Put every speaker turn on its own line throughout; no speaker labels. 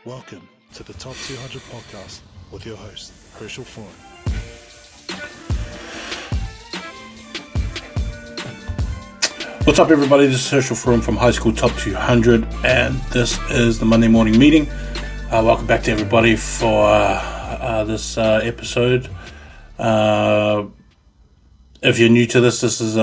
Welcome to the Top 200 podcast with your host, Herschel Foran.
What's up, everybody? This is Herschel Foran from High School Top 200, and this is the Monday morning meeting. Welcome back to everybody for this episode. If you're new to this is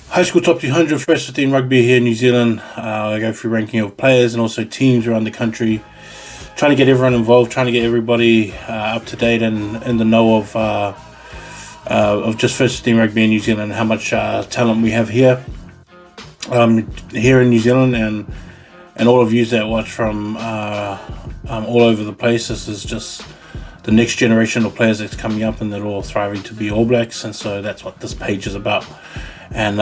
High School Top 200 First 15 Rugby here in New Zealand. I go through ranking of players and also teams around the country, trying to get everyone involved, trying to get everybody up to date and in the know of just First 15 Rugby in New Zealand and how much talent we have here in New Zealand, and all of you that watch from all over the place. This is just the next generation of players that's coming up, and they're all thriving to be All Blacks, and so that's what this page is about. And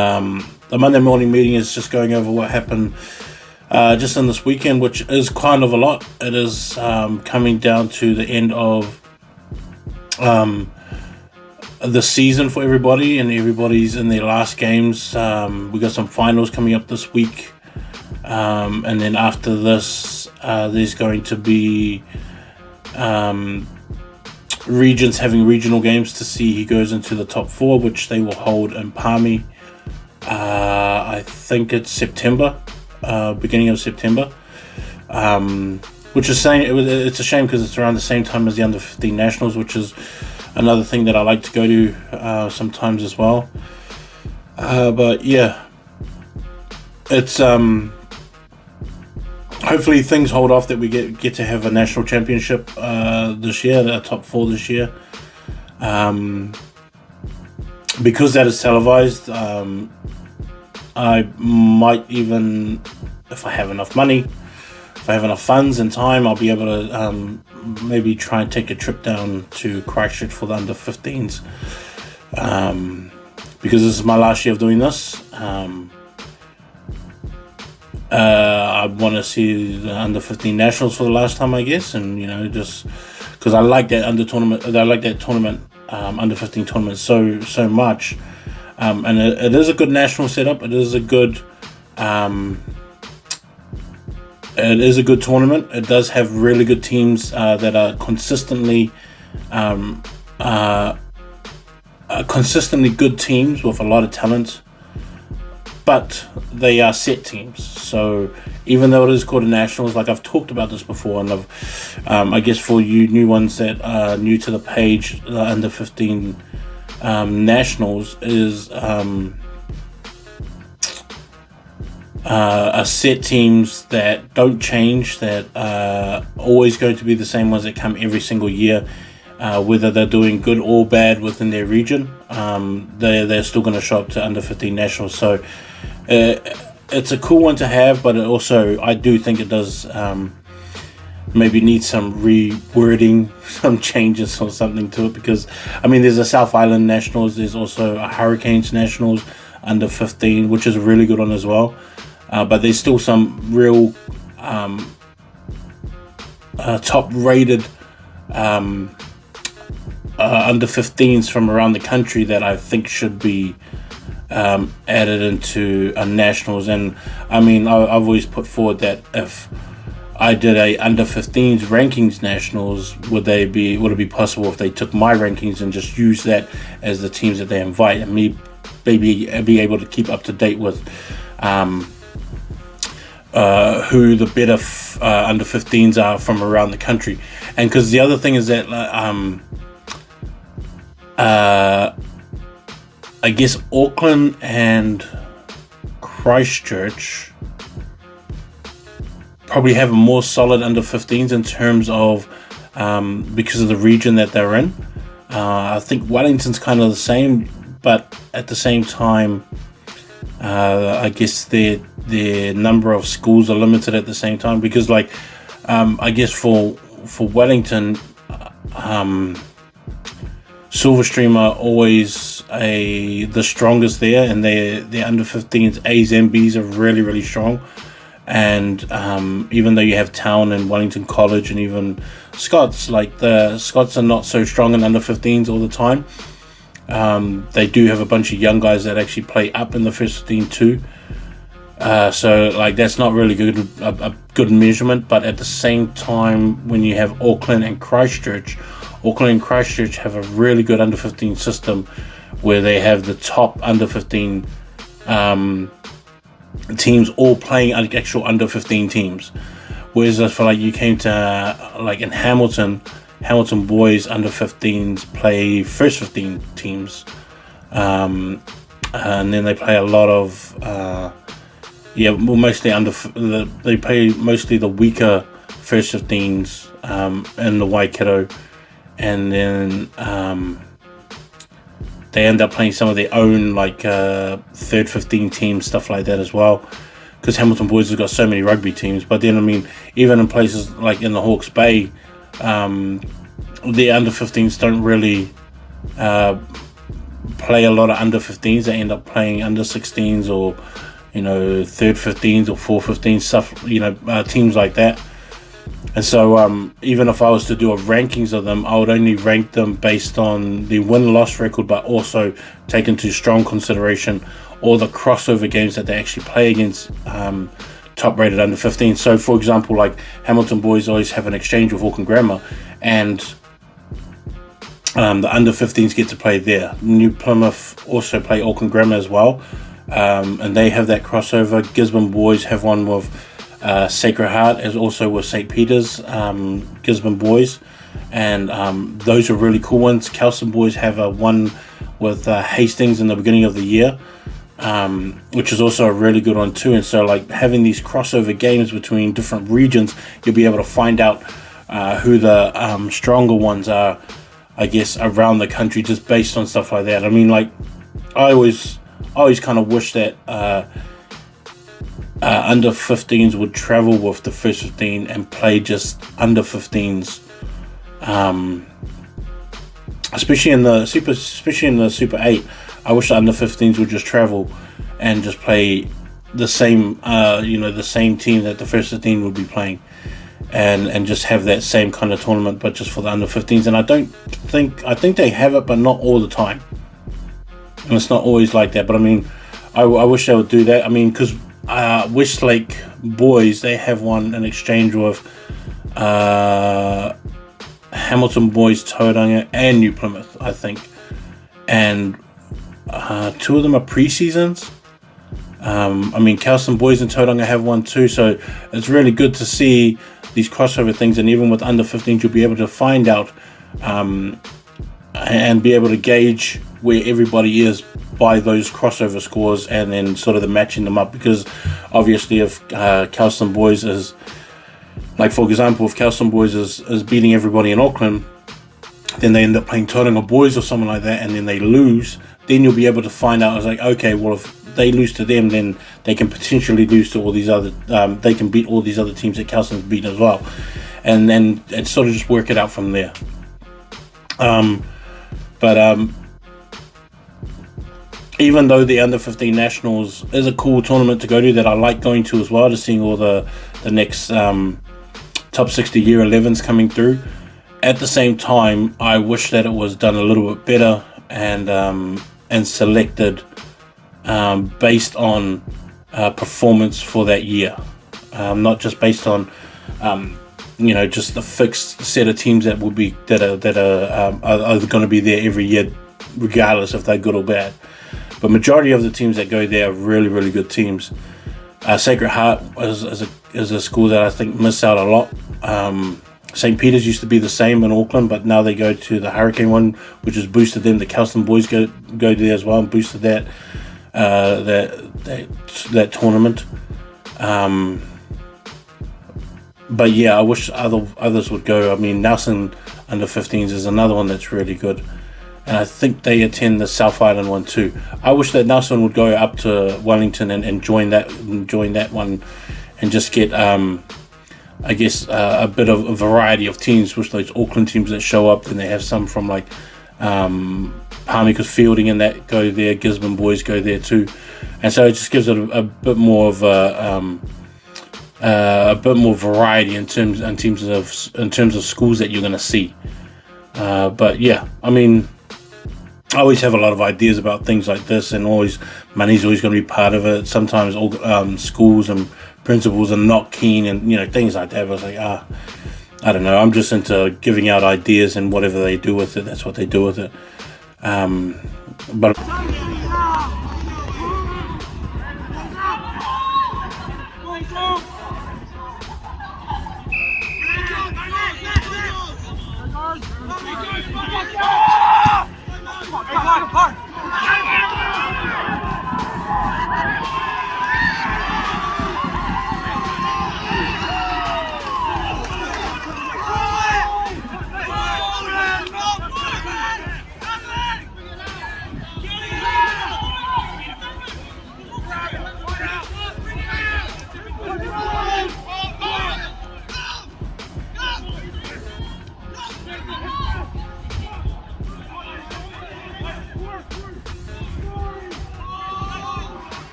the Monday morning meeting is just going over what happened just in this weekend, which is kind of a lot. It is coming down to the end of the season for everybody, and everybody's in their last games. We got some finals coming up this week, and then after this, there's going to be regions having regional games to see who goes into the top four, which they will hold in Palmy. I think it's September, beginning of September, which is saying it's a shame because it's around the same time as the U15 Nationals, which is another thing that I like to go to sometimes as well. But yeah, it's hopefully things hold off that we get to have a national championship this year, the top four this year. Because that is televised, I might even, if I have enough money, if I have enough funds and time, I'll be able to maybe try and take a trip down to Christchurch for the under 15s, because this is my last year of doing this. I want to see the under 15 Nationals for the last time, I guess, and just because I like that under 15 tournament so much, and it is a good national setup. It is a good tournament. It does have really good teams that are consistently good teams with a lot of talent, but they are set teams. So even though it is called a Nationals, like I've talked about this before, and I guess for you new ones that are new to the page, the under 15 Nationals is are set teams that don't change, that are always going to be the same ones that come every single year, whether they're doing good or bad within their region. They're still going to show up to under 15 Nationals. So it's a cool one to have, but I do think it does maybe need some rewording, some changes or something to it, because there's a South Island Nationals, there's also a Hurricanes Nationals under 15, which is a really good one as well, but there's still some real top rated under 15s from around the country that I think should be added into a Nationals. And I've always put forward that if I did a under 15s rankings Nationals, would it be possible if they took my rankings and just use that as the teams that they invite, and me maybe be able to keep up to date with who the better under 15s are from around the country. And because the other thing is that I guess Auckland and Christchurch probably have a more solid under 15s in terms of because of the region that they're in. I think Wellington's kind of the same, but at the same time, I guess their number of schools are limited at the same time, because I guess for Wellington, Silverstream are always the strongest there, and their under 15s A's and B's are really, really strong. And even though you have Town and Wellington College and even Scots, the Scots are not so strong in under 15s all the time. They do have a bunch of young guys that actually play up in the first 15 too.
So like that's not really a good measurement. But at the same time, when you have Auckland and Christchurch have a really good under 15 system where they have the top under 15 teams all playing actual under 15 teams. Whereas I feel like you came to like in Hamilton boys under 15s play first 15 teams, and then they play a lot of mostly they play mostly the weaker first 15s in the Waikato, and then they end up playing some of their own like third 15 teams, stuff like that as well, because Hamilton boys has got so many rugby teams. But then I mean, even in places like in the Hawke's Bay, the under 15s don't really play a lot of under 15s. They end up playing under 16s or third 15s or 4-15 stuff, teams like that. And so even if I was to do a rankings of them, I would only rank them based on the win-loss record, but also take into strong consideration all the crossover games that they actually play against top-rated under 15. So, for example, like Hamilton boys always have an exchange with Auckland Grammar, and the under 15s get to play there. New Plymouth also play Auckland Grammar as well, and they have that crossover. Gisborne boys have one with Sacred Heart, as also with St. Peter's, Gisborne boys, and those are really cool ones. Kelson boys have a one with Hastings in the beginning of the year, which is also a really good one too. And so like having these crossover games between different regions, you'll be able to find out who the stronger ones are, I guess, around the country, just based on stuff like that. I mean, like I always kind of wish that under 15s would travel with the first 15 and play just under 15s, especially in the Super 8. I wish the under 15s would just travel and just play the same the same team that the first 15 would be playing, and just have that same kind of tournament, but just for the under 15s. And I think they have it, but not all the time, and it's not always like that. But I mean, I wish they would do that. I mean, because Westlake boys, they have one in exchange with Hamilton boys, Tauranga, and New Plymouth, I think, and two of them are pre-seasons. I mean, Kelson boys and Tauranga have one too, so it's really good to see these crossover things. And even with under 15s, you'll be able to find out and be able to gauge where everybody is by those crossover scores, and then sort of the matching them up. Because obviously if Kelson boys is, like for example, if Kelson boys is beating everybody in Auckland, then they end up playing Tauranga boys or something like that, and then they lose, then you'll be able to find out, it's like, okay, well, if they lose to them, then they can potentially lose to all these other, they can beat all these other teams that Kelson's beaten as well, and then it's sort of just work it out from there. Even though the under 15 nationals is a cool tournament to go to, that I like going to as well, to seeing all the next top 60 year 11s coming through, at the same time I wish that it was done a little bit better and selected based on performance for that year, not just based on just the fixed set of teams that are going to be there every year, regardless if they're good or bad. But majority of the teams that go there are really, really good teams. Sacred Heart is a school that I think miss out a lot. St. Peter's used to be the same in Auckland, but now they go to the Hurricane one, which has boosted them. The Kelson boys go there as well and boosted that tournament. But yeah, I wish others would go. I mean, Nelson under 15s is another one that's really good, and I think they attend the South Island one too. I wish that Nelson would go up to Wellington and join that one, and just get I guess a bit of a variety of teams, with those Auckland teams that show up. Then they have some from like Palmicus Fielding and that go there. Gisborne boys go there too, and so it just gives it a bit more of a bit more variety in terms of schools that you're going to see. But yeah, I mean,
I always have a lot of ideas about things like this, and always money's always going to be part of it. Sometimes all schools and principals are not keen, and things like that. But I was like, I don't know. I'm just into giving out ideas, and whatever they do with it, that's what they do with it. But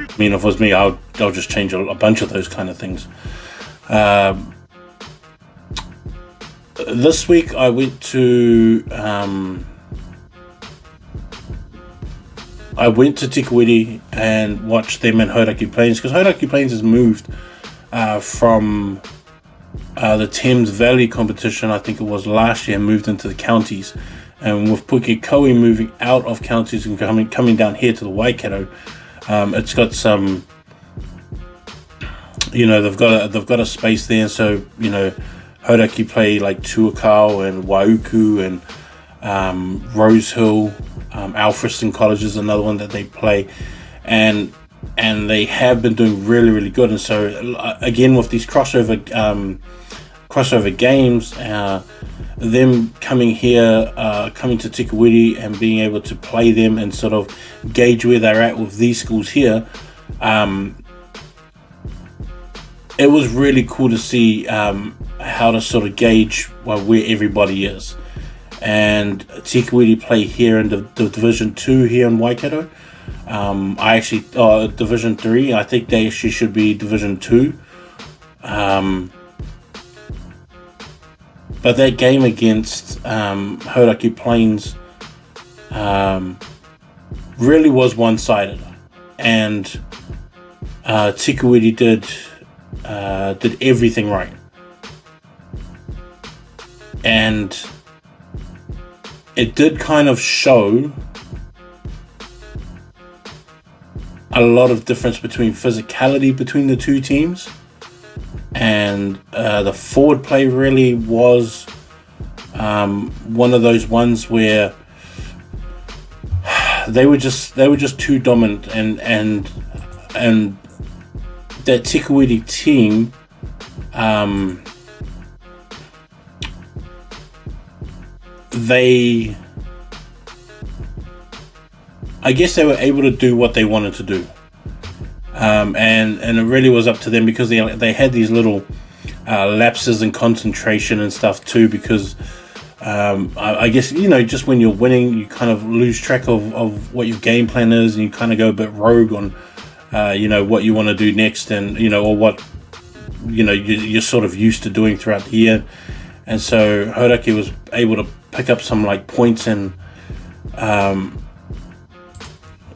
I mean, if it was me, I'll just change a bunch of those kind of things. This week I went to Tikawiti and watched them in Hauraki Plains, because Hauraki Plains has moved from the Thames Valley competition, I think it was last year, moved into the counties, and with Pukekohe moving out of counties and coming down here to the Waikato, it's got some, they've got a space there, so Hauraki play like Tuakau and Waiuku and Rosehill. Alfriston College is another one that they play, and they have been doing really, really good. And so again, with these crossover games, them coming here, coming to Tikawiti and being able to play them and sort of gauge where they're at with these schools here, it was really cool to see how to sort of gauge where everybody is. And Tikawiti play here in the Division 2 here in Waikato. I actually Division 3. I think they actually should be Division 2. But that game against Hauraki Plains really was one-sided, and Tikawiti did everything right, and it did kind of show a lot of difference between physicality between the two teams, and the forward play really was one of those ones where they were just too dominant, and that Tikawiti team I guess they were able to do what they wanted to do, and it really was up to them, because they had these little lapses in concentration and stuff too, because I guess just when you're winning, you kind of lose track of what your game plan is, and you kind of go a bit rogue on what you want to do next, and or what you're sort of used to doing throughout the year. And so Hauraki was able to pick up some points, and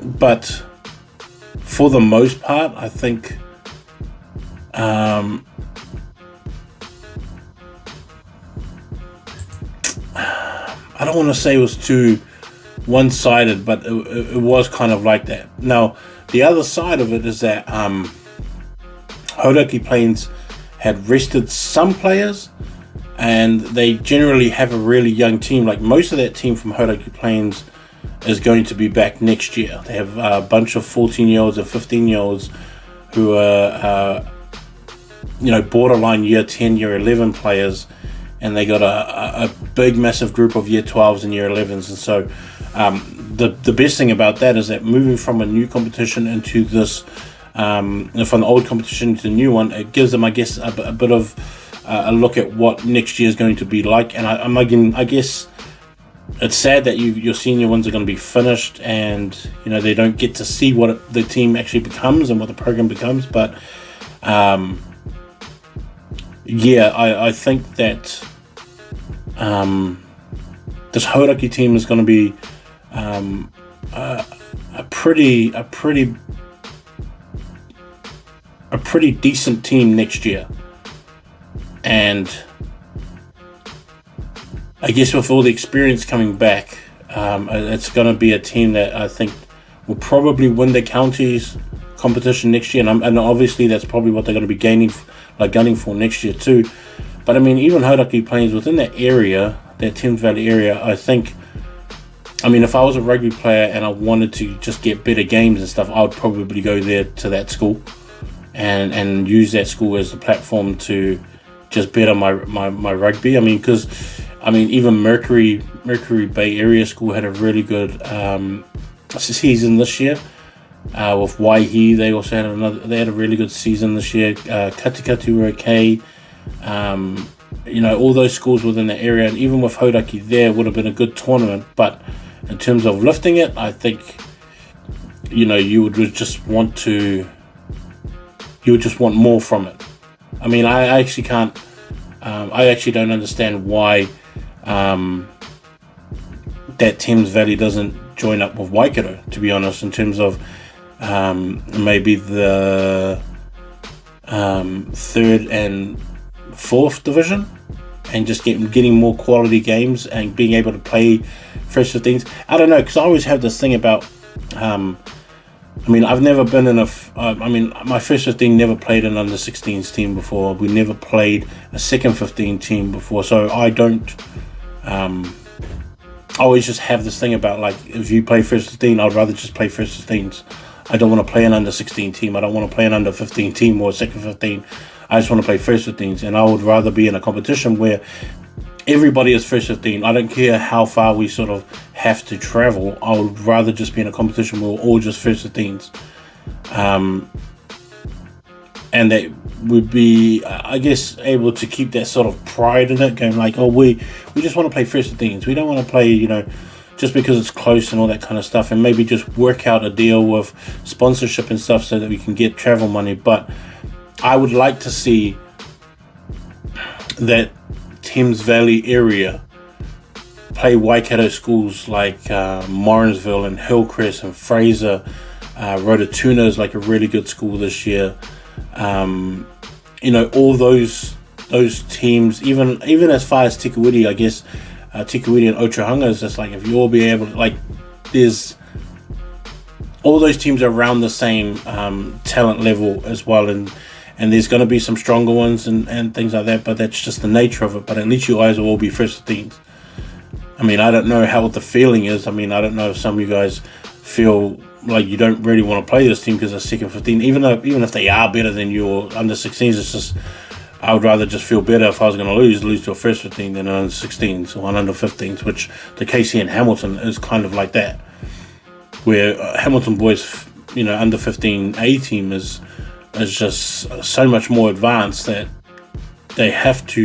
but for the most part, I think I don't want to say it was too
one-sided, but it was kind of like that. Now, the other side of it is that Hauraki Plains had rested some players, and they generally have a really young team. Like most of that team from Hauraki Plains is going to be back next year. They have a bunch of 14-year-olds and 15-year-olds who are, borderline year 10, year 11 players, and they got a big, massive group of year 12s and year 11s. And so the best thing about that is that moving from a new competition into this, from the old competition to the new one, it gives them, I guess, a bit of a look at what next year is going to be like. And I guess it's sad that your senior ones are going to be finished, and they don't get to see what the team actually becomes and what the program becomes. But I think that this Hauraki team is going to be a pretty decent team next year. And I guess with all the experience coming back, it's going to be a team that I think will probably win the counties competition next year. And obviously that's probably what they're going to be gunning for next year too. But I mean, even Hauraki Plains within that area, that Thames Valley area, I think, if I was a rugby player and I wanted to just get better games and stuff, I would probably go there to that school and use that school as the platform to just better my rugby. Because even Mercury Bay Area School had a really good season this year. With Waihi, they also had a really good season this year. Katikati were okay. All those schools within the area, and even with Hauraki there, would have been a good tournament. But in terms of lifting it, I think you would just want more from it. I actually can't. I actually don't understand why that Thames Valley doesn't join up with Waikato, to be honest, in terms of maybe the 3rd and 4th division, and just getting more quality games and being able to play first 15s. I don't know, because I always have this thing about I've never been in my first 15 never played an under 16s team before. We never played a second 15 team before, so I don't I always just have this thing about, like, if you play first 15, I'd rather just play first 15s. I don't want to play an under 16 team. I don't want to play an under 15 team or a second 15. I just want to play first 15s, and I would rather be in a competition where everybody is first 15. I don't care how far we sort of have to travel. I would rather just be in a competition where we're all just first 15s. And that would be, I guess, able to keep that sort of pride in it, going like, we just want to play first 15s. We don't want to play, just because it's close and all that kind of stuff, and maybe just work out a deal with sponsorship and stuff so that we can get travel money. But I would like to see that Thames Valley area play Waikato schools like Morrinsville and Hillcrest and Fraser. Rototuna is like a really good school this year. All those teams, even as far as Tikawiti, I guess, Tikawiti and Otrahanga is just like, if you all be able to, like, there's all those teams are around the same talent level as well, and there's going to be some stronger ones and things like that, but that's just the nature of it. But at least you guys will all be first 15s. I don't know what the feeling is. I don't know if some of you guys feel like you don't really want to play this team because they're second 15, even if they are better than you or under 16s. It's just, I would rather just feel better if I was going to lose to a first 15 than an under 16s or an under 15s, which the KC and Hamilton is kind of like that, where Hamilton boys, under 15 A team is just so much more advanced that they have to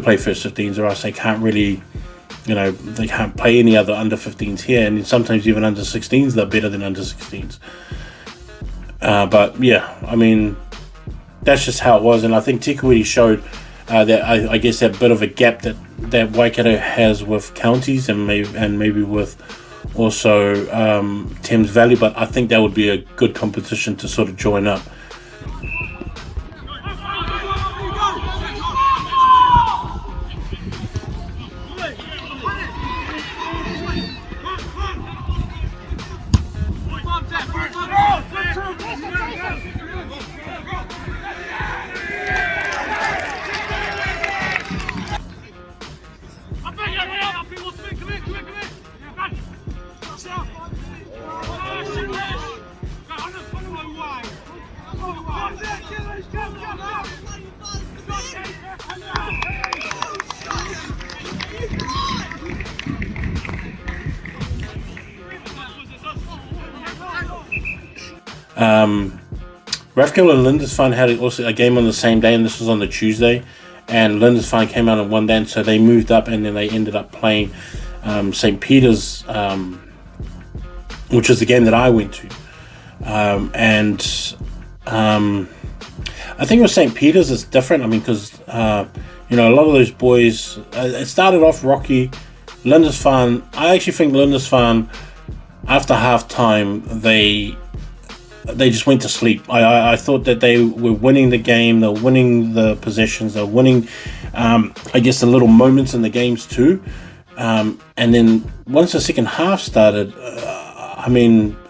play first 15s, or else they can't really, they can't play any other under 15s here, and sometimes even under 16s they're better than under 16s. But yeah, that's just how it was, and I think Tikawiti showed that I guess that bit of a gap that Waikato has with counties and maybe with also Thames Valley, but I think that would be a good competition to sort of join up. Rathkill and Lindisfarne had also a game on the same day, and this was on the Tuesday. And Lindisfarne came out and won that, and so they moved up, and then they ended up playing St. Peter's, which is the game that I went to. I think with St. Peter's it's different. I mean, because a lot of those boys, it started off rocky. Lindisfarne, I actually think Lindisfarne, after half time, they just went to sleep. I thought that they were winning the game, they were winning the possessions, they were winning, I guess, the little moments in the games too. And then once the second half started,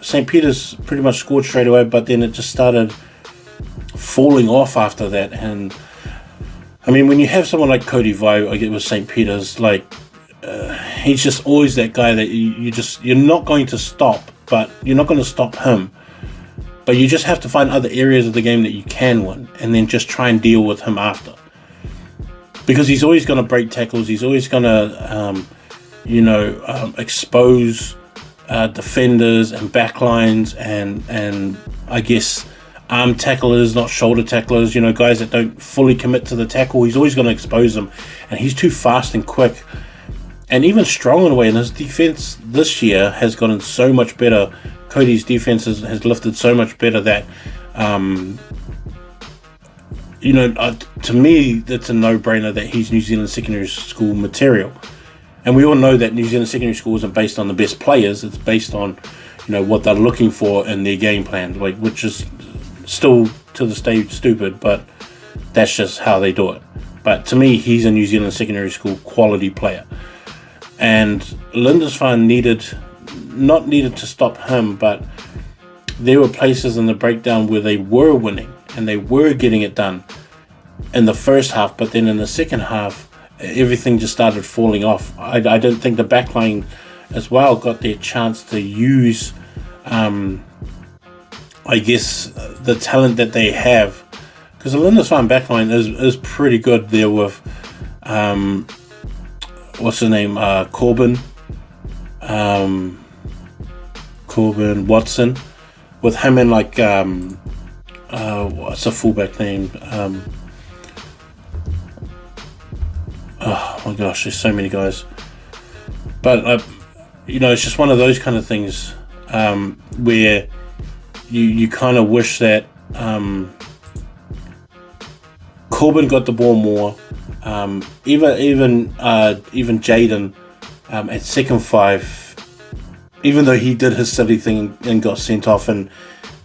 St. Peter's pretty much scored straight away, but then it just started falling off after that. And I mean, when you have someone like Cody Vai, I get with St. Peter's, he's just always that guy that you're not going to stop, but you're not going to stop him. But you just have to find other areas of the game that you can win, and then just try and deal with him after. Because he's always going to break tackles. He's always going to, expose defenders and backlines, and I guess arm tacklers, not shoulder tacklers. Guys that don't fully commit to the tackle. He's always going to expose them, and he's too fast and quick, and even strong in a way. And his defense this year has gotten so much better. Cody's defense has lifted so much better that, to me, that's a no-brainer that he's New Zealand secondary school material. And we all know that New Zealand secondary school isn't based on the best players. It's based on, what they're looking for in their game plan, which is still to this day stupid, but that's just how they do it. But to me, he's a New Zealand secondary school quality player. And Lindisfarne not needed to stop him, but there were places in the breakdown where they were winning and they were getting it done in the first half, but then in the second half everything just started falling off. I don't think the backline as well got their chance to use the talent that they have, because the Lindisfarne backline is pretty good there with what's his name, Corbin Watson, with him and what's the fullback name? Oh my gosh, there's so many guys. But it's just one of those kind of things where you kind of wish that Corbin got the ball more. Even Jaden at second five, even though he did his silly thing and got sent off, and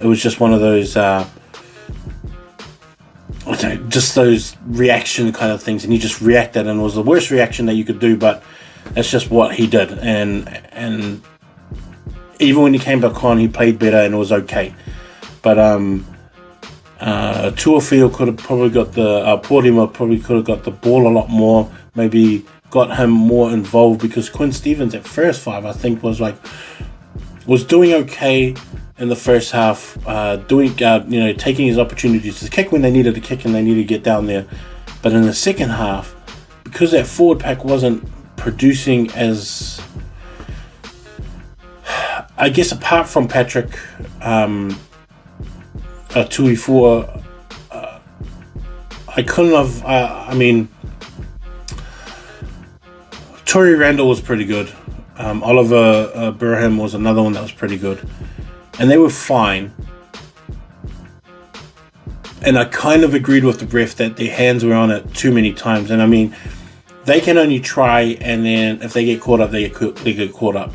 it was just one of those, just those reaction kind of things, and he just reacted, and it was the worst reaction that you could do, but that's just what he did. And even when he came back on, he played better, and it was okay. But Tuafield could have probably got Portima probably could have got the ball a lot more, maybe got him more involved, because Quinn Stevens at first five, I think, was doing okay in the first half, taking his opportunities to kick when they needed to kick and they needed to get down there. But in the second half, because that forward pack wasn't producing as, I guess, apart from Patrick Tuifua, I couldn't have. Tory Randall was pretty good. Oliver Burham was another one that was pretty good. And they were fine. And I kind of agreed with the ref that their hands were on it too many times. And I mean, they can only try, and then if they get caught up, they get caught up.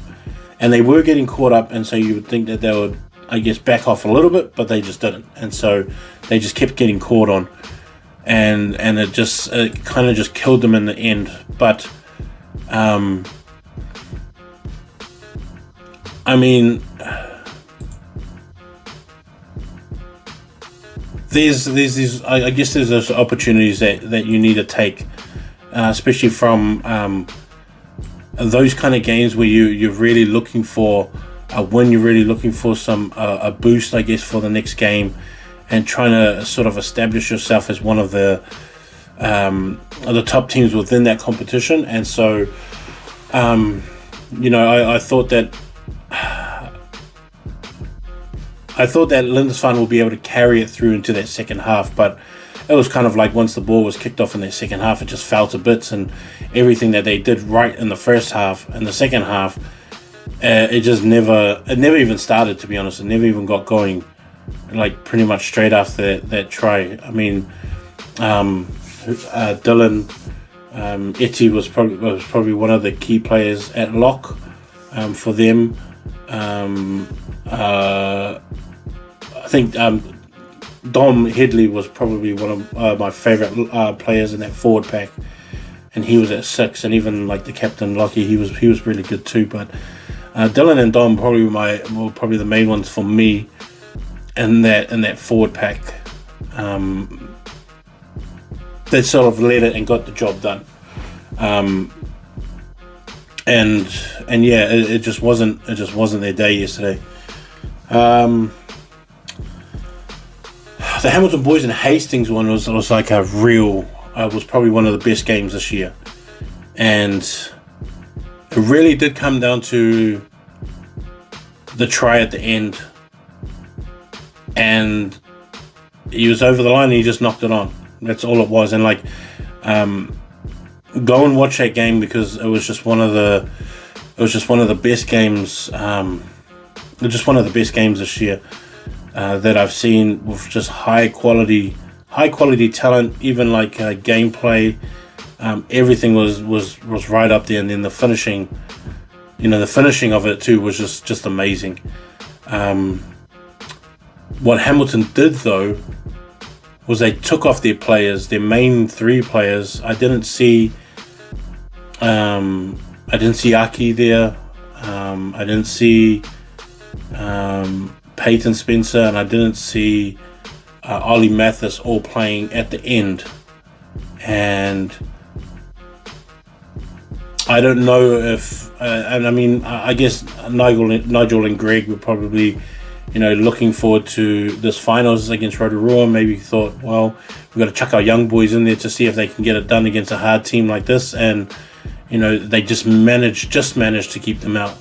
And they were getting caught up, and so you would think that they would, I guess, back off a little bit, but they just didn't. And so they just kept getting caught on. And it kind of just killed them in the end. But there's these, I guess there's those opportunities that you need to take, especially from those kind of games where you're really looking for a win, you're really looking for a boost, I guess, for the next game, and trying to sort of establish yourself as one of the top teams within that competition. And so I thought that I thought that Lindisfarne would be able to carry it through into that second half, but it was kind of like once the ball was kicked off in that second half, it just fell to bits, and everything that they did right in the first half and the second half, it never even started, to be honest. It never even got going, like pretty much straight after that try. I mean, Dylan Eti was probably one of the key players at lock for them. I think Dom Headley was probably one of my favourite players in that forward pack, and he was at 6. And even like the captain Lockie, he was really good too. But Dylan and Dom were probably the main ones for me in that forward pack. They sort of led it and got the job done. And yeah, it just wasn't their day yesterday. The Hamilton boys and Hastings one was like was probably one of the best games this year, and it really did come down to the try at the end, and he was over the line and he just knocked it on. That's all it was. And like, go and watch that game, because it was just one of the best games. Just one of the best games this year that I've seen, with just high quality talent, even like gameplay. Everything was right up there, and then the finishing, the finishing of it too was just amazing. What Hamilton did though was they took off their players, their main 3 players. I didn't see Aki there. I didn't see Peyton Spencer, and I didn't see Ollie Mathis all playing at the end. And I don't know if, and I mean, I guess Nigel and Greg were probably, looking forward to this finals against Rotorua. Maybe thought, well, we've got to chuck our young boys in there to see if they can get it done against a hard team like this. And, they just managed to keep them out.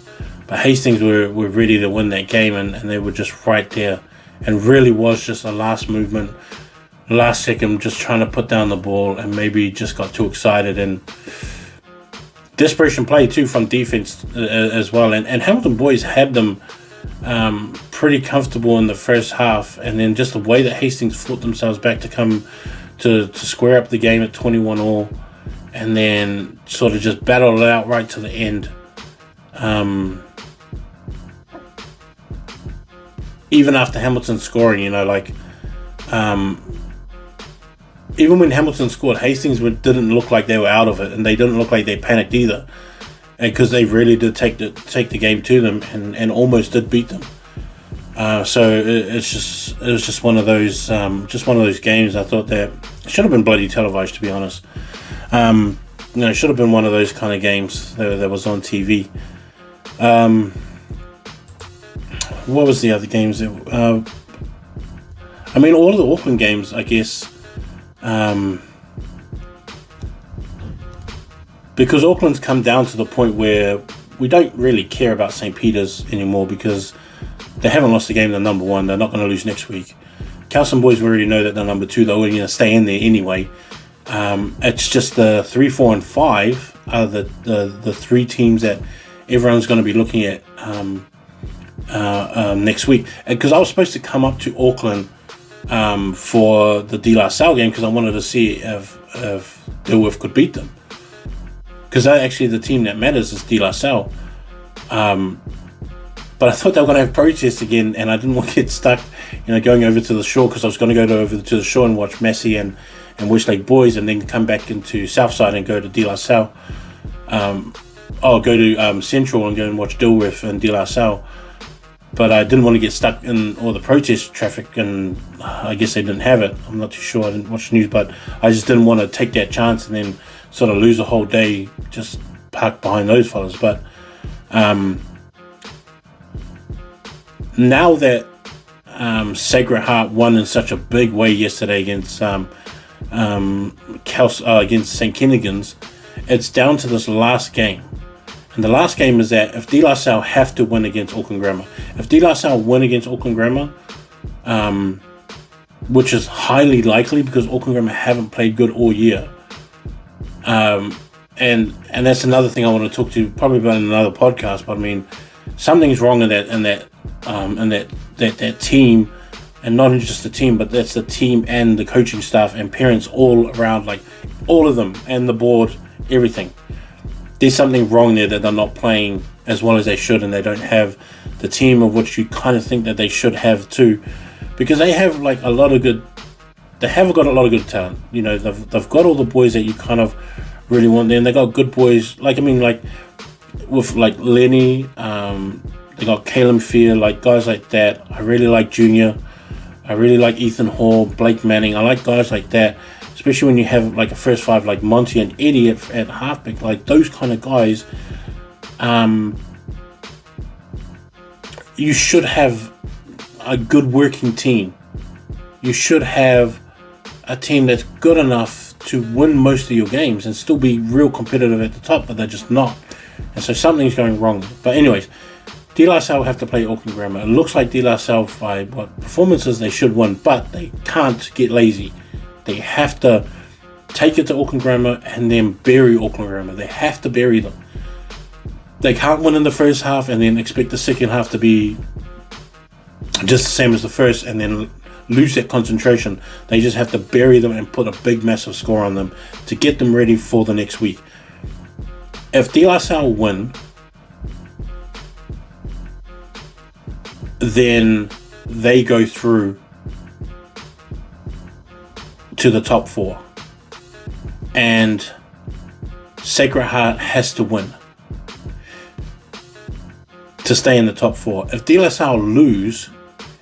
But Hastings were ready to win that game, and they were just right there. And really was just a last movement, last second, just trying to put down the ball, and maybe just got too excited. And desperation play too from defense as well. And Hamilton boys had them pretty comfortable in the first half, and then just the way that Hastings fought themselves back to come to square up the game at 21-all, and then sort of just battled it out right to the end. Even after Hamilton scoring, even when Hamilton scored, Hastings didn't look like they were out of it, and they didn't look like they panicked either, because they really did take the game to them, and almost did beat them. So it was just one of those games. I thought that it should have been bloody televised, to be honest. It should have been one of those kind of games that was on TV. What was the other games? All of the Auckland games, I guess. Because Auckland's come down to the point where we don't really care about St. Peter's anymore, because they haven't lost the game. They're number 1. They're not going to lose next week. Carlson boys, we already know that they're number 2. They're going to stay in there anyway. It's just the 3, 4, and 5 are the 3 teams that everyone's going to be looking at next week. Because I was supposed to come up to Auckland for the De La Salle game, because I wanted to see if Dilworth could beat them. Because actually the team that matters is De La Salle. But I thought they were going to have protests again, and I didn't want to get stuck, going over to the shore, because I was going to go over to the shore and watch Massey and Westlake boys, and then come back into Southside and go to De La Salle. Go to Central and go and watch Dilworth and De La Salle. But I didn't want to get stuck in all the protest traffic, and I guess they didn't have it. I'm not too sure. I didn't watch the news, but I just didn't want to take that chance and then sort of lose a whole day just parked behind those fellas. But now that Sacred Heart won in such a big way yesterday against against St. Kennigan's, it's down to this last game.
And the last game is that if De La Salle have to win against Auckland Grammar, if De La Salle win against Auckland Grammar, which is highly likely because Auckland Grammar haven't played good all year, and that's another thing I want to talk to you probably about in another podcast. But I mean, something's wrong in that team, and not just the team, but that's the team and the coaching staff and parents all around, like all of them, and the board, everything. There's something wrong there that they're not playing as well as they should, and they don't have the team of which you kind of think that they should have too, because they have like a lot of good. They have got a lot of good talent. You know, they've got all the boys that you kind of really want there, and they got good boys. Like I mean, like with like Lenny, they got Caleb Fear, like guys like that. I really like Junior. I really like Ethan Hall, Blake Manning. I like guys like that. Especially when you have like a first five like Monty and Eddie at halfback, like those kind of guys. You should have a good working team. You should have a team that's good enough to win most of your games and still be real competitive at the top, but they're just not. And so something's going wrong. But anyways, De La Salle have to play Auckland Grammar. It looks like De La Salle, by what performances they should win, but they can't get lazy. They have to take it to Auckland Grammar and then bury Auckland Grammar. They have to bury them. They can't win in the first half and then expect the second half to be just the same as the first and then lose that concentration. They just have to bury them and put a big, massive score on them to get them ready for the next week. If De La Salle win, then they go through to the top four, and Sacred Heart has to win to stay in the top four. If De La Salle lose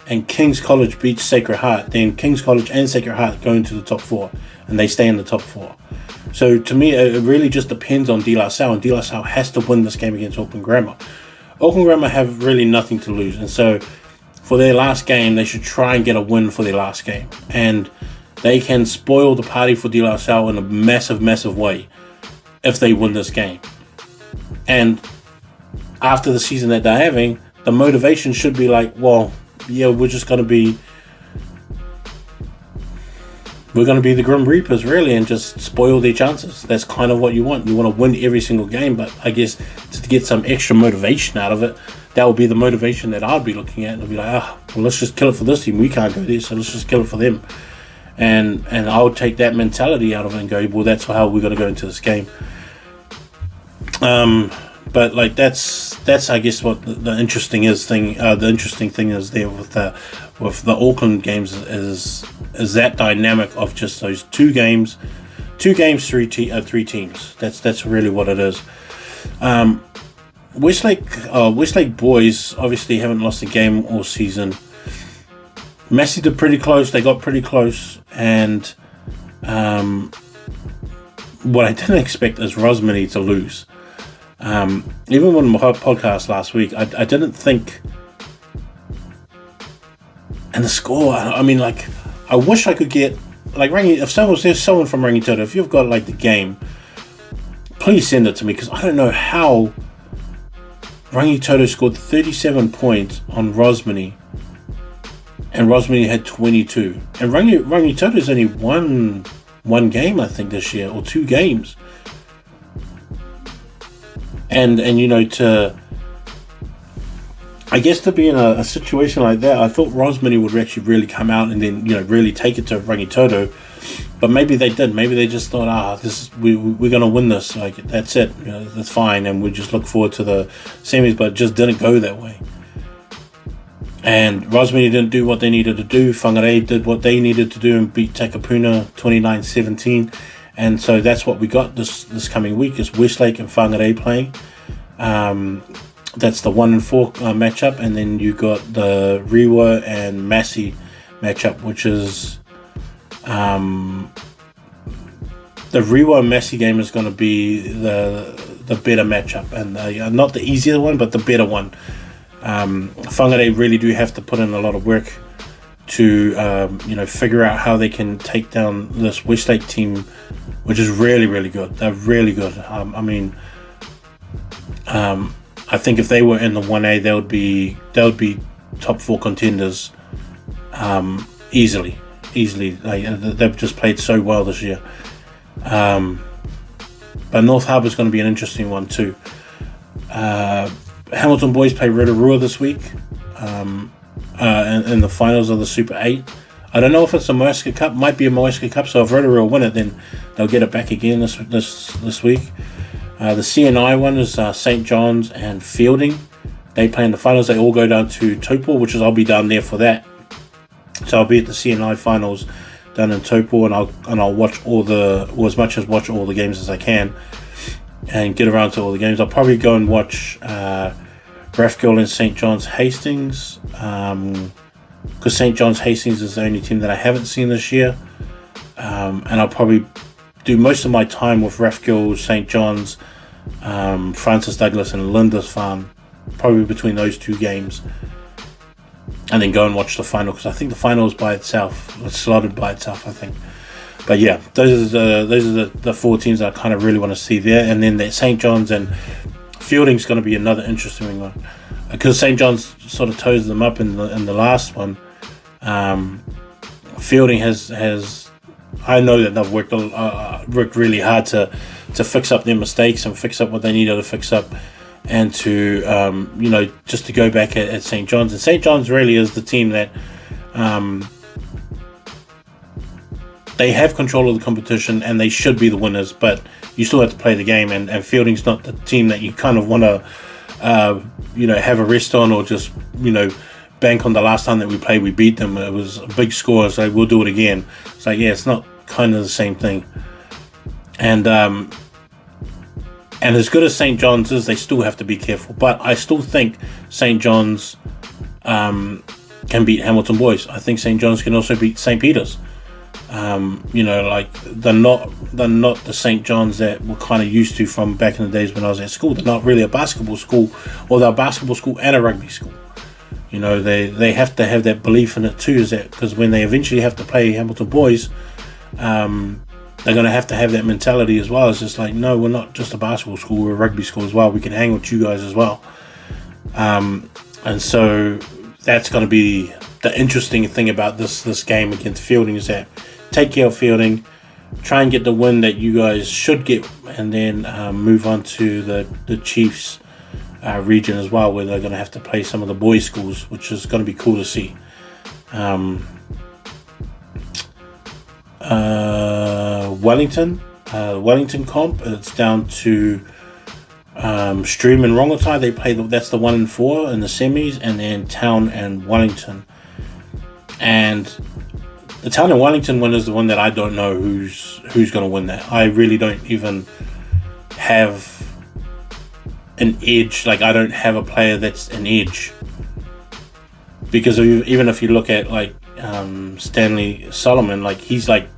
and King's College beats Sacred Heart, then King's College and Sacred Heart go into the top four and they stay in the top four. So to me, it really just depends on De La Salle, and De La Salle has to win this game against Auckland Grammar. Auckland Grammar have really nothing to lose, and so for their last game, they should try and get a win for their last game, and they can spoil the party for De La Salle in a massive, massive way if they win this game. And after the season that they're having, the motivation should be like, well, yeah, we're going to be the Grim Reapers, really, and just spoil their chances. That's kind of what you want. You want to win every single game, but I guess to get some extra motivation out of it, that would be the motivation that I'd be looking at. And I'd be like, well, let's just kill it for this team. We can't go there, so let's just kill it for them. And I would take that mentality out of it and go, well, that's how we're going to go into this game. But like that's I guess what the interesting thing is there with the Auckland games is that dynamic of just those two games, three teams. That's really what it is. Westlake boys obviously haven't lost a game all season. Massey did pretty close. They got pretty close, and what I didn't expect is Rosmini to lose. Even on my podcast last week, I didn't think, and the score. I mean, like, I wish I could get like if there's someone from Rangitoto, if you've got like the game, please send it to me, because I don't know how Rangitoto scored 37 points on Rosmini, and Rosmini had 22. And Rangitoto's only one game, I think, this year, or 2 games. And you know, I guess to be in a situation like that, I thought Rosmini would actually really come out and then, you know, really take it to Rangitoto. But maybe they did. Maybe they just thought, we're going to win this. Like, that's it. You know, that's fine. And we just look forward to the semis, but it just didn't go that way. And Rosmini didn't do what they needed to do. Whangarei did what they needed to do and beat Takapuna 29-17. And so that's what we got this coming week is Westlake and Whangarei playing. That's the 1-4 matchup. And then you got the Rewa and Massey matchup, which is the Rewa Massey game is going to be the better matchup, and not the easier one, but the better one. Whangarei really do have to put in a lot of work to figure out how they can take down this Westlake team, which is really, really good. They're really good.
I think if they were in the 1A, they would be top 4 contenders easily. They've just played so well this year. But North Harbour's going to be an interesting one too. Hamilton boys play Rotorua this week in the finals of the Super 8. I don't know if it's a Moeska Cup. Might be a Moeska Cup. So if Rotorua win it, then they'll get it back again this week. The CNI one is St. John's and Fielding. They play in the finals. They all go down to Taupo, I'll be down there for that. So I'll be at the CNI finals down in Taupo, and I'll watch as much as watch all the games as I can, and get around to all the games. I'll probably go and watch Rathgirl and St. John's Hastings, because St. John's Hastings is the only team that I haven't seen this year, and I'll probably do most of my time with Rathgirl, St. John's, Francis Douglas and Lindisfarne, probably between those 2 games, and then go and watch the final, because I think the final is by itself. It's slotted by itself, I think. But yeah, those are the 4 teams that I kind of really want to see there. And then that St. John's and Fielding's going to be another interesting one, because St. John's sort of toes them up in the last one. Fielding has I know that they've worked really hard to fix up their mistakes and fix up what they needed to fix up, and to just to go back at St. John's. And St. John's really is the team that they have control of the competition and they should be the winners, but you still have to play the game, and Fielding's not the team that you kind of want to have a rest on, or just bank on the last time that we played we beat them. It was a big score, so we'll do it again. It's like, yeah, it's not kind of the same thing. And as good as St. John's is, they still have to be careful. But I still think St. John's can beat Hamilton boys. I think St. John's can also beat St. Peter's. They're not the St. John's that we're kind of used to from back in the days when I was at school. They're not really a basketball school, or they're a basketball school and a rugby school. They have to have that belief in it too, is that because when they eventually have to play Hamilton boys, they're going to have that mentality as well. It's just like, no, we're not just a basketball school, we're a rugby school as well. We can hang with you guys as well. And so that's going to be the interesting thing about this game against Fielding, is that take care of Fielding, try and get the win that you guys should get, and then move on to the Chiefs region as well, where they're going to have to play some of the boys' schools, which is going to be cool to see. Wellington comp, it's down to Stream and Rongotai. They play that's the 1 and 4 in the semis, and then Town and Wellington. And the Town and Wellington one is the one that I don't know who's going to win that. I really don't even have an edge. Like, I don't have a player that's an edge, because even if you look at like Stanley Solomon, like he's like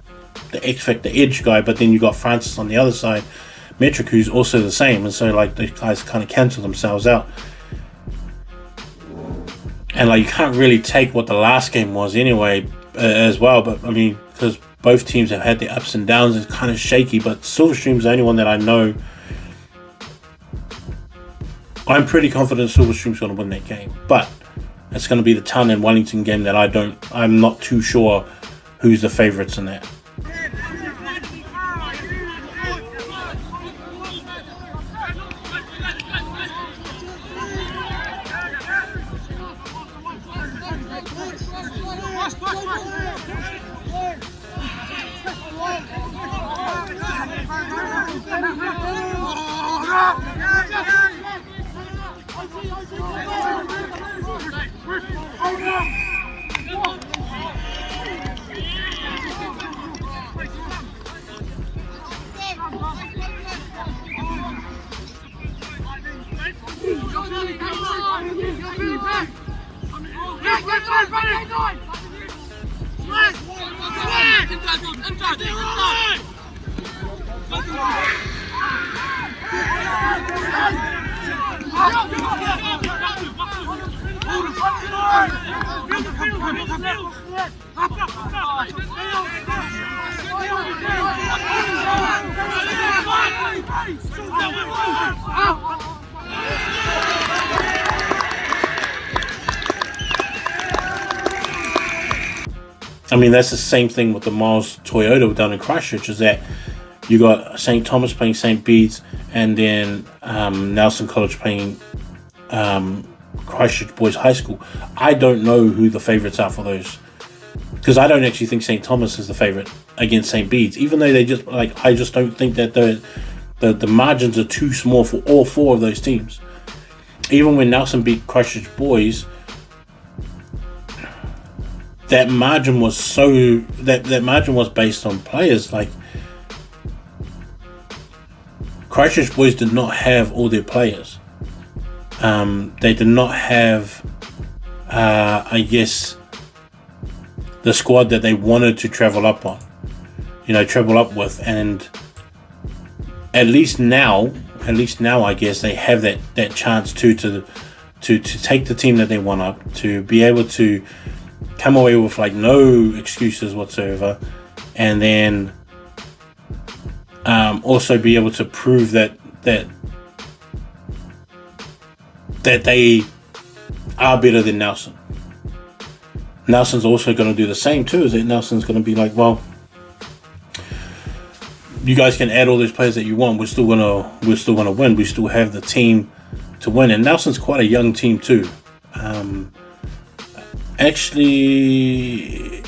the X Factor edge guy, but then you got Francis on the other side, Metric, who's also the same, and so like the guys kind of cancel themselves out. And like, you can't really take what the last game was anyway as well, but I mean, because both teams have had their ups and downs, it's kind of shaky. But Silverstream's the only one that I know. I'm pretty confident Silverstream's going to win that game, but it's going to be the Town and Wellington game that I'm not too sure who's the favourites in that. I mean, that's the same thing with the Miles Toyota down in Christchurch, is that you got St. Thomas playing St. Bede's, and then Nelson College playing Christchurch Boys High School. I don't know who the favourites are for those, because I don't actually think St. Thomas is the favourite against St. Bede's, even though they just I just don't think that the margins are too small for all four of those teams. Even when Nelson beat Christchurch Boys, that margin was that margin was based on players. Like, Christchurch Boys did not have all their players. They did not have, I guess, the squad that they wanted to travel up with, and at least now, I guess they have that chance to take the team that they want up, to be able to come away with like no excuses whatsoever, and then also be able to prove that they are better than Nelson. Nelson's also going to do the same too. Is that Nelson's going to be like, well, you guys can add all those players that you want. We're still gonna win. We still have the team to win. And Nelson's quite a young team too. Actually,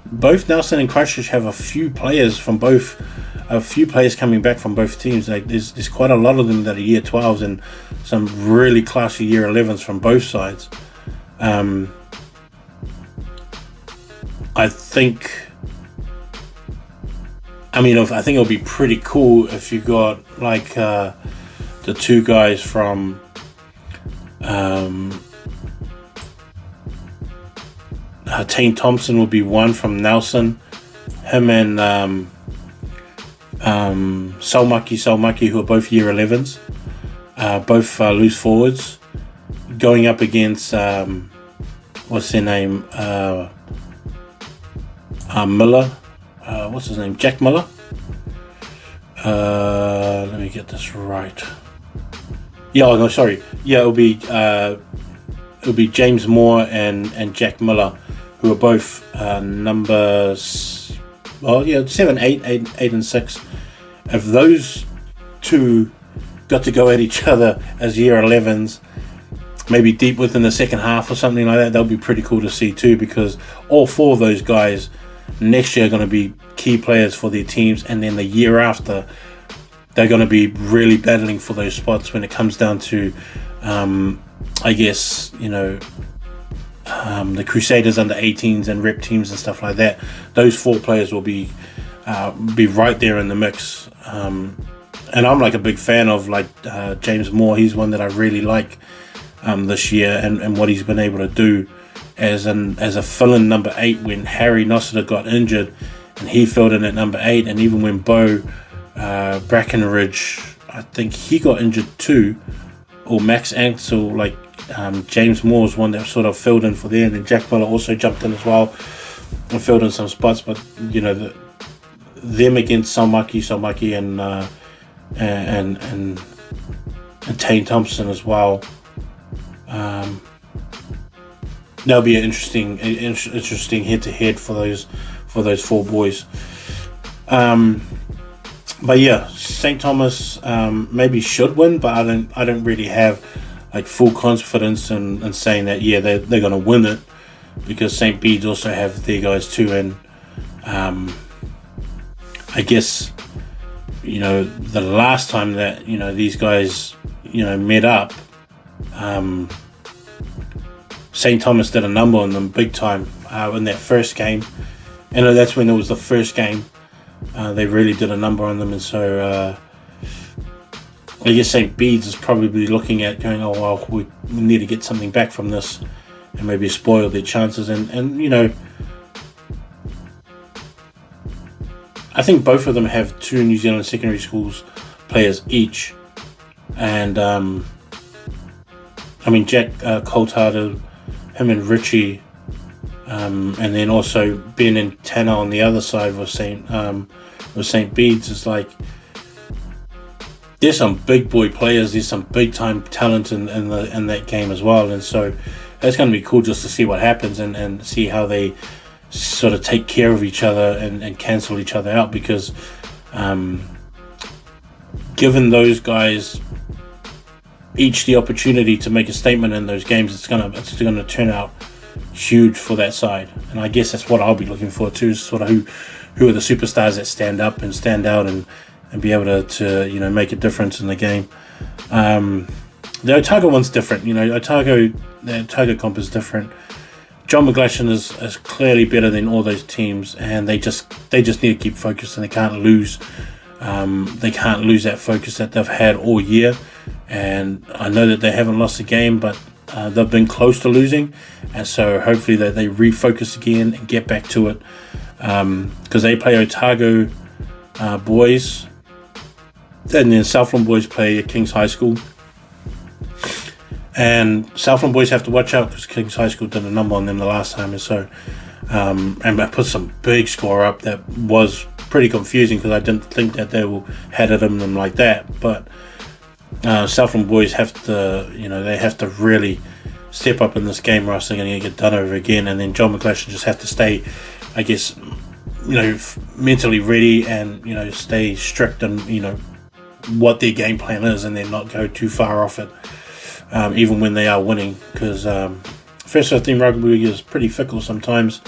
both Nelson and Christchurch have a few players coming back from both teams. Like, there's quite a lot of them that are year 12s and some really classy year 11s from both sides. I think it'll be pretty cool if you got like the two guys from Tane Thompson will be one from Nelson. Him and Salmaki, who are both year 11s, both loose forwards, going up against what's their name? Miller. What's his name? Jack Miller. Let me get this right. It'll be James Moore and Jack Miller, who are both numbers 7, 8, and 6. If those two got to go at each other as year 11s, maybe deep within the second half or something like that, that'll be pretty cool to see too, because all four of those guys next year are going to be key players for their teams, and then the year after they're going to be really battling for those spots when it comes down to I guess, the Crusaders under 18s and rep teams and stuff like that. Those four players will be right there in the mix, and I'm like a big fan of James Moore. He's one that I really like this year, and what he's been able to do as a fill-in number 8 when Harry Nossiter got injured, and he filled in at number 8, and even when Bo Brackenridge, I think he got injured too, or Max Ansel, James Moore's one that sort of filled in for there, and then Jack Miller also jumped in as well and filled in some spots. But them against Salmaki and Tane Thompson as well, that'll be an interesting head-to-head for those four boys. But yeah, St. Thomas maybe should win, but I don't really have full confidence in saying that they're going to win it, because St. Bede's also have their guys too, and I guess the last time that these guys met up, St. Thomas did a number on them big time in that first game, and that's when it was the first game. They really did a number on them, and so I guess St. Bede's is probably looking at going, oh well, we need to get something back from this, and maybe spoil their chances. And I think both of them have 2 New Zealand secondary schools players each, and Jack Coulthard, him and Richie, and then also Ben and Tanner on the other side with St. Bede's is there's some big boy players, there's some big time talent in that game as well, and so that's going to be cool just to see what happens and see how they
sort of take care of each other and cancel each other out, because given those guys each the opportunity to make a statement in those games, it's gonna turn out huge for that side. And I guess that's what I'll be looking for too, is sort of who are the superstars that stand up and stand out and be able to make a difference in the game. The Otago one's different. The Otago comp is different. John McGlashan is clearly better than all those teams, and they just need to keep focused, and they can't lose. They can't lose that focus that they've had all year. And I know that they haven't lost a game, but they've been close to losing, and so hopefully that they refocus again and get back to it, because they play Otago boys, and then Southland boys play King's High School. And Southland boys have to watch out, because King's High School did a number on them the last time, and so and I put some big score up that was pretty confusing, because I didn't think that they had it in them like that. But Southland boys have to, they have to really step up in this game, or else they're going to get done over again. And then John McGlashan just have to stay, I guess, mentally ready, and stay strict and what their game plan is, and then not go too far off it. Even when they are winning, because first 15 rugby league is pretty fickle sometimes,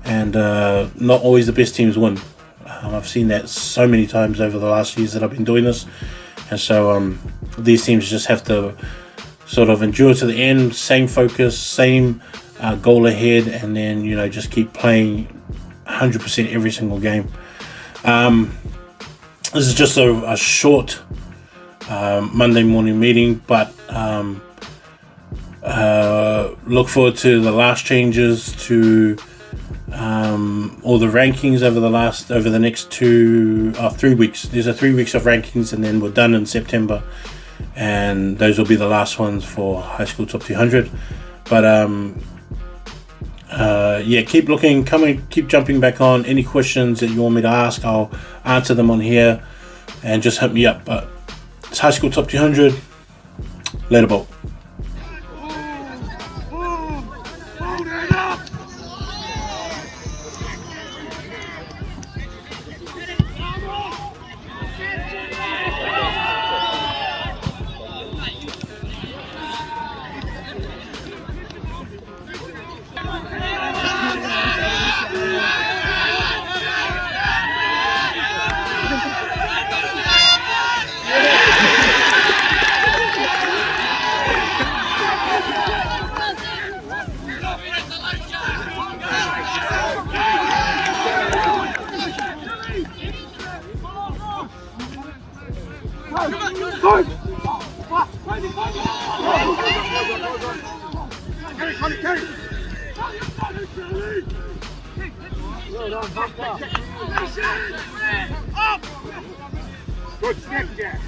and not always the best teams win. I've seen that so many times over the last years that I've been doing this, and so these teams just have to sort of endure to the end, same focus, same goal ahead, and then just keep playing 100% every single game. This is just a short Monday morning meeting, but look forward to the last changes to all the rankings over the next 3 weeks. There's 3 weeks of rankings, and then we're done in September, and those will be the last ones for High School Top 200. But keep looking, keep jumping back on. Any questions that you want me to ask, I'll answer them on here, and just hit me up. But it's High School Top 200. Later, ball.
Good snap, Jack.